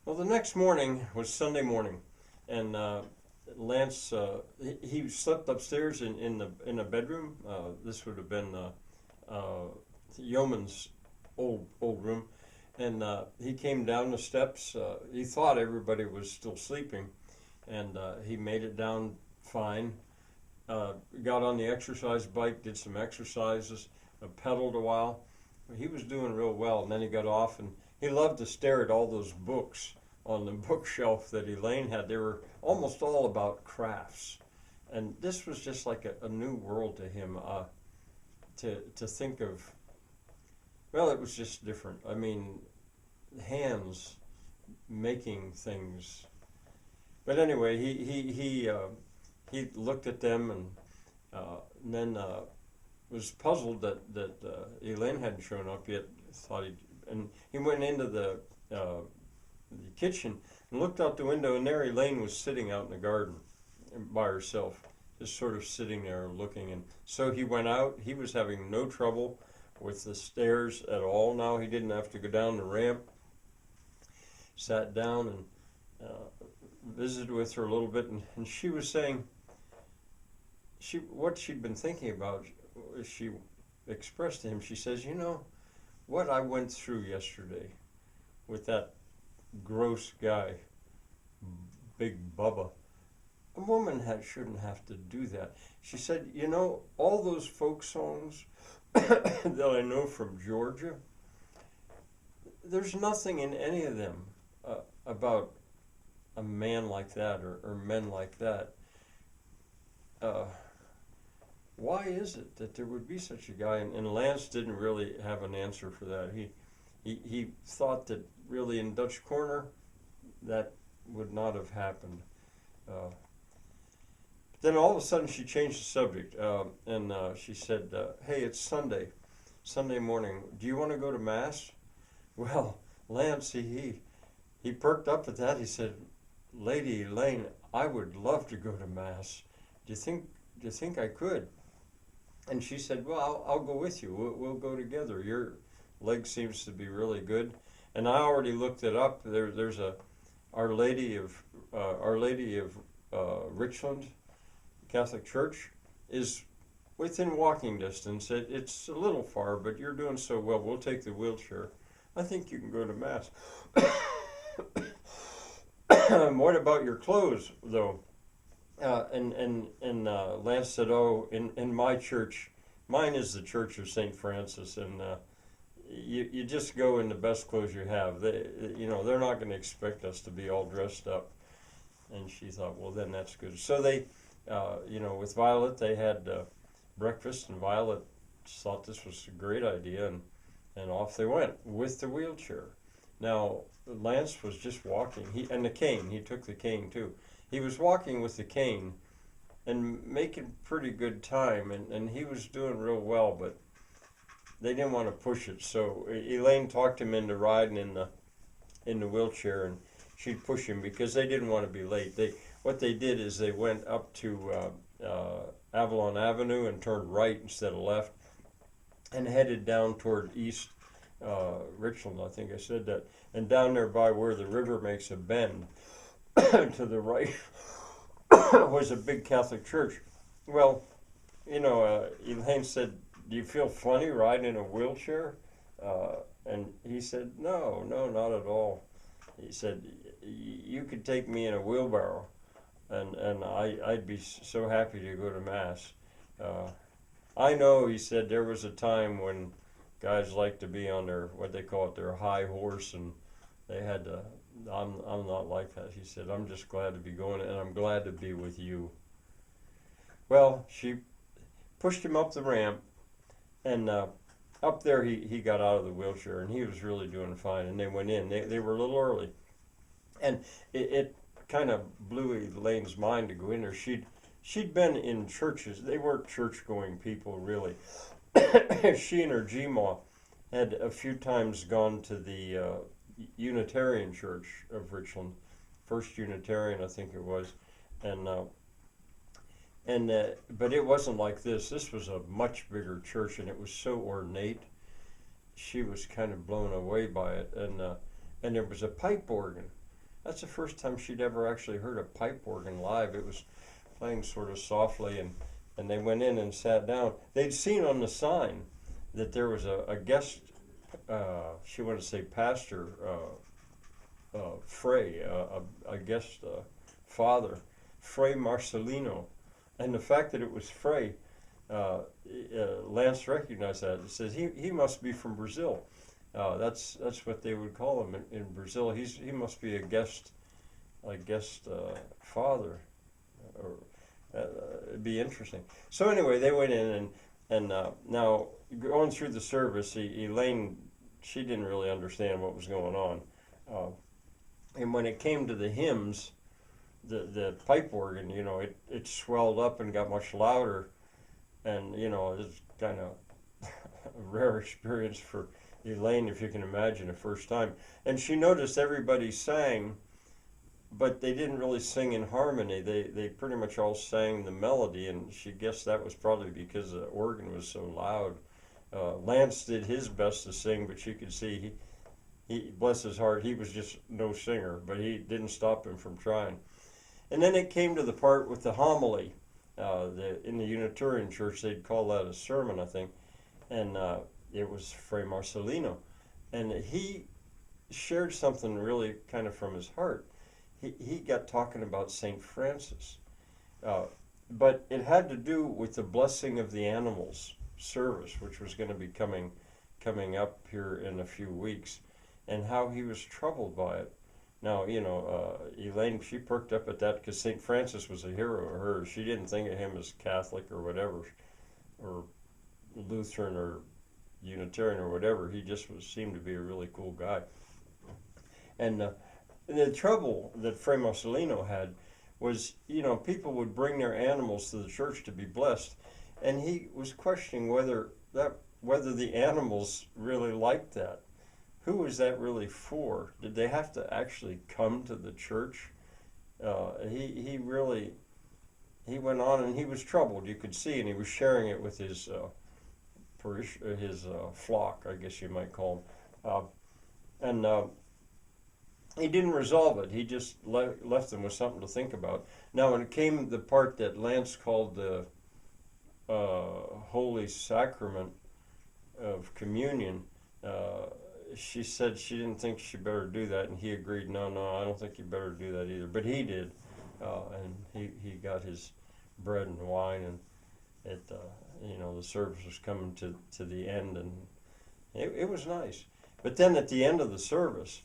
Well, the next morning was Sunday morning, and Lance he slept upstairs in a bedroom. This would have been uh, Yeoman's old room, and he came down the steps. He thought everybody was still sleeping, and he made it down fine. Got on the exercise bike, did some exercises, pedaled a while. He was doing real well, and then he got off, and he loved to stare at all those books on the bookshelf that Elaine had. They were almost all about crafts, and this was just like a new world to him. To think of, well, it was just different. I mean, hands making things. But anyway, he looked at them and then was puzzled that Elaine hadn't shown up yet. Thought and he went into the kitchen and looked out the window, and there Elaine was sitting out in the garden by herself, just sort of sitting there looking. And so he went out. He was having no trouble with the stairs at all now. He didn't have to go down the ramp. Sat down and visited with her a little bit, and she was saying what she'd been thinking about. She expressed to him. She says, "You know what I went through yesterday with that gross guy, Big Bubba. A woman shouldn't have to do that." She said, "You know, all those folk songs that I know from Georgia, there's nothing in any of them about a man like that or men like that. Why is it that there would be such a guy?" And Lance didn't really have an answer for that. He thought that really in Dutch Corner that would not have happened. But then all of a sudden she changed the subject, and she said, "Hey, it's Sunday morning. Do you want to go to Mass?" Well, Lance, he perked up at that. He said, "Lady Elaine, I would love to go to Mass. Do you think I could?" And she said, "Well, I'll go with you. We'll go together. Your leg seems to be really good." And I already looked it up. There's a Our Lady of Richland Catholic Church is within walking distance. It's a little far, but you're doing so well. We'll take the wheelchair. I think you can go to Mass. What about your clothes, though? And Lance said, "Oh, in my church, mine is the Church of St. Francis, and you just go in the best clothes you have. They're not going to expect us to be all dressed up." And she thought, well, then that's good. So they, with Violet, they had breakfast, and Violet thought this was a great idea, and off they went with the wheelchair. Now, Lance was just walking. He took the cane too. He was walking with the cane and making pretty good time, and he was doing real well, but they didn't want to push it. So Elaine talked him into riding in the wheelchair, and she'd push him because they didn't want to be late. What they did is they went up to Avalon Avenue and turned right instead of left, and headed down toward East Richland. I think I said that. And down there by where the river makes a bend, to the right was a big Catholic church. Well, Elaine said, "Do you feel funny riding in a wheelchair?" And he said, No, not at all." He said, "You could take me in a wheelbarrow, and I'd be so happy to go to Mass." I know, he said, there was a time when guys like to be on their, what they call it, their high horse, and they had to. I'm not like that. He said, "I'm just glad to be going, and I'm glad to be with you." Well, she pushed him up the ramp, and up there he got out of the wheelchair, and he was really doing fine, and they went in. They were a little early, and it kind of blew Elaine's mind to go in there. She'd been in churches. They weren't church-going people, really. She and her G-Ma had a few times gone to the Unitarian Church of Richland, First Unitarian, I think it was, but it wasn't like this. This was a much bigger church, and it was so ornate. She was kind of blown away by it, and there was a pipe organ, that's the first time she'd ever actually heard a pipe organ live. It was playing sort of softly, and they went in and sat down. They'd seen on the sign that there was a guest, she wanted to say pastor, Frey, a guest father, Frey Marcelino. And the fact that it was Frey, Lance recognized that. He says he must be from Brazil. That's what they would call him in Brazil. He must be a guest father, or it'd be interesting. So anyway, they went in and now going through the service, Elaine, she didn't really understand what was going on, and when it came to the hymns, the pipe organ, it swelled up and got much louder, and it's kind of a rare experience for Elaine, if you can imagine, a first time. And she noticed everybody sang, but they didn't really sing in harmony. They pretty much all sang the melody, and she guessed that was probably because the organ was so loud. Lance did his best to sing, but you could see he bless his heart, he was just no singer, but he didn't stop him from trying. And then it came to the part with the homily. In the Unitarian Church, they'd call that a sermon, I think, and it was Fray Marcelino, and he shared something really kind of from his heart. He got talking about St. Francis, but it had to do with the blessing of the animals service, which was going to be coming up here in a few weeks, and how he was troubled by it. Now, Elaine, she perked up at that because St. Francis was a hero of hers. She didn't think of him as Catholic or whatever, or Lutheran or Unitarian or whatever. He just seemed to be a really cool guy. And the trouble that Fray Marcelino had was, people would bring their animals to the church to be blessed, and he was questioning whether the animals really liked that. Who was that really for? Did they have to actually come to the church? He went on, and he was troubled. You could see, and he was sharing it with his flock, I guess you might call them, and he didn't resolve it. He just left them with something to think about. Now, when it came to the part that Lance called the Holy Sacrament of Communion, she said she didn't think she better do that, and he agreed, no, I don't think you better do that either. But he did, and he got his bread and wine, and the service was coming to the end, and it was nice. But then at the end of the service,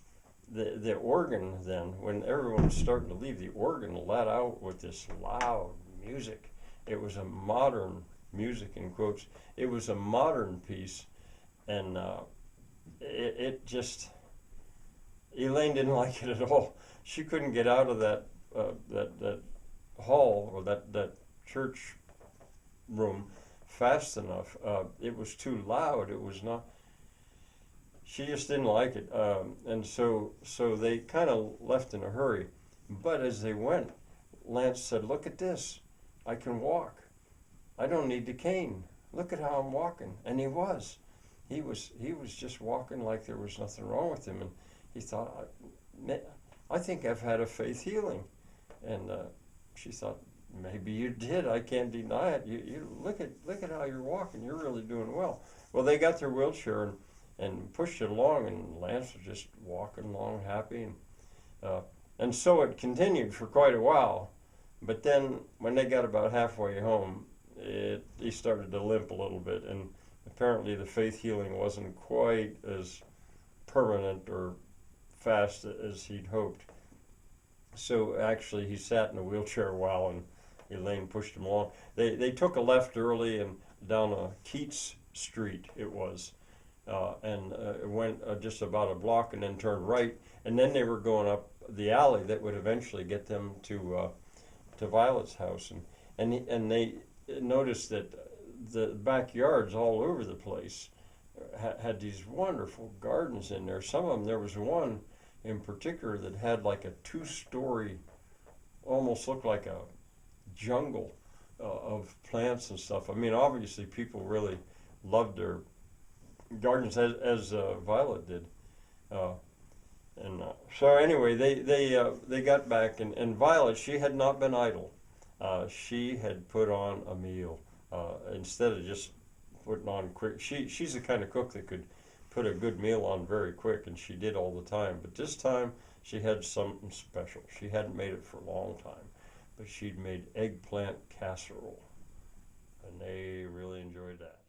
the organ then, when everyone was starting to leave, the organ let out with this loud music. It was a modern music, in quotes. It was a modern piece, and it just, Elaine didn't like it at all. She couldn't get out of that hall, or that church room fast enough. It was too loud. It was not. She just didn't like it, and so they kind of left in a hurry. But as they went, Lance said, "Look at this. I can walk. I don't need the cane. Look at how I'm walking." And he was just walking like there was nothing wrong with him. And he thought, I think I've had a faith healing. And she thought, maybe you did. I can't deny it. You look at how you're walking. You're really doing well. Well, they got their wheelchair and pushed it along, and Lance was just walking along happy. And so it continued for quite a while. But then when they got about halfway home, he started to limp a little bit, and apparently the faith healing wasn't quite as permanent or fast as he'd hoped. So actually he sat in a wheelchair a while, and Elaine pushed him along. They took a left early and down a Keats Street it was, and went just about a block and then turned right, and then they were going up the alley that would eventually get them to Violet's house, and they noticed that the backyards all over the place had these wonderful gardens in there. Some of them, there was one in particular that had like a 2-story, almost looked like a jungle of plants and stuff. I mean, obviously people really loved their gardens, as Violet did. And so anyway, they got back, and Violet, she had not been idle. She had put on a meal instead of just putting on quick. She's the kind of cook that could put a good meal on very quick, and she did all the time. But this time she had something special. She hadn't made it for a long time, but she'd made eggplant casserole, and they really enjoyed that.